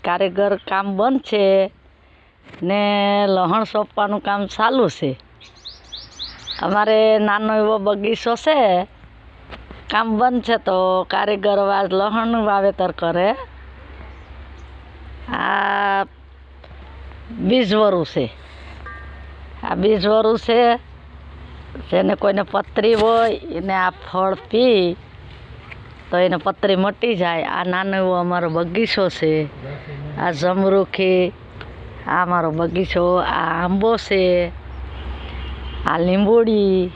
કારીગર કામ બંધ છે ને લહણ સોંપવાનું કામ ચાલુ છે। અમારે નાનો એવો બગીચો છે, કામ બંધ છે તો કારીગર આજ લહણનું વાવેતર કરે। આ બીજવરું છે, આ બીજવરું છે જેને કોઈને પતરી હોય એને આ ફળ પી તો એને પતરી મટી જાય। આ નાનો એવો અમારો બગીચો છે, આ જમરૂખી, આ અમારો બગીચો, આ આંબો છે, આ લીંબોડી,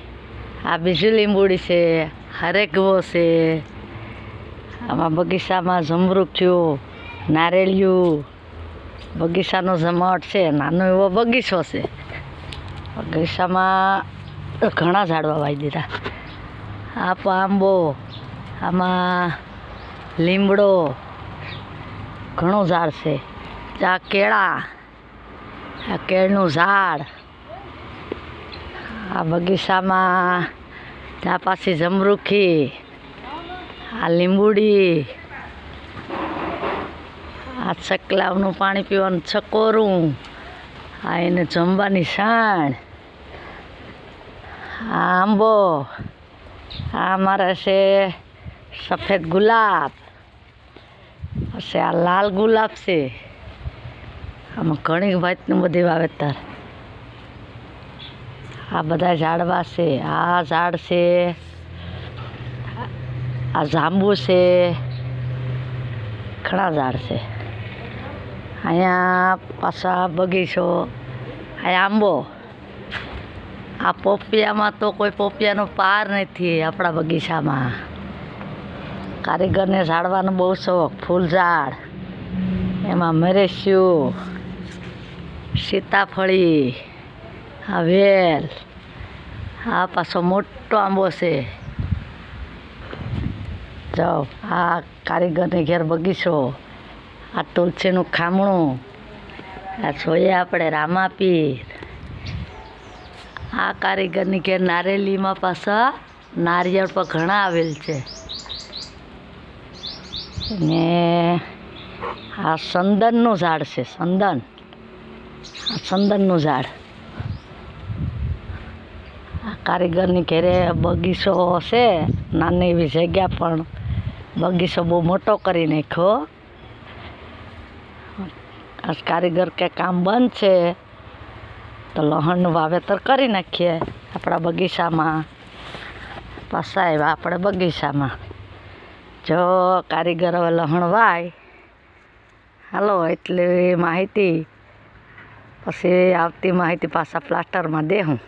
આ બીજી લીંબોડી છે, હરેકવો છે। આમાં બગીચામાં જમરૂખ્યું, નારેળિયું, બગીચાનો જમાવટ છે। નાનો એવો બગીચો છે, બગીચામાં ઘણા ઝાડવા વાવી દીધા। આ આંબો, આમાં લીમડો, ઘણું ઝાડ છે। આ કેળા, આ કેળનું ઝાડ, આ બગીચામાં ત્યાં પાછી જમરૂખી, આ લીંબુડી, આ ચકલાવનું પાણી પીવાનું ચકોરું, આ એને જમવાની સાણ, આ આંબો, આ અમારે છે સફેદ ગુલાબ, પછી આ લાલ ગુલાબ છે। આમાં ઘણી જાતનું બધી વાવેતર, આ બધા ઝાડવા છે। આ ઝાડ છે, આ જાંબુ છે, ઘણા ઝાડ છે। અહીંયા પાછા બગીચો, આ આંબો, આ પોપિયામાં તો કોઈ પોપિયાનો પાર નથી આપણા બગીચામાં। કારીગરને ઝાડવાનો બહુ શોખ। ફૂલ ઝાડ, એમાં મરેસ્યું, સીતાફળી, આ વેલ, આ પાછો મોટો આંબો છે। જાઓ, આ કારીગરને ઘેર બગીચો, આ તુલસીનું ખામણું, આ જોઈએ આપણે રામાપીર, આ કારીગરની ઘેર નારેલીમાં પાછા નારિયેળ પર ઘણા આવેલ છે ને આ સંદનનું ઝાડ છે। સંદન, આ સંદનનું ઝાડ। આ કારીગરની ઘેરે બગીચો છે, નાની એવી જગ્યા પણ બગીચો બહુ મોટો કરી નાખ્યો। આ કારીગર કે કામ બંધ છે તો લહણનું વાવેતર કરી નાખીએ આપણા બગીચામાં। પાછા આવ્યા આપણે બગીચામાં, જો કારીગર હવે લહણ વાય। હાલો, એટલી માહિતી, પછી આવતી માહિતી પાછા પ્લાસ્ટરમાં દેવું।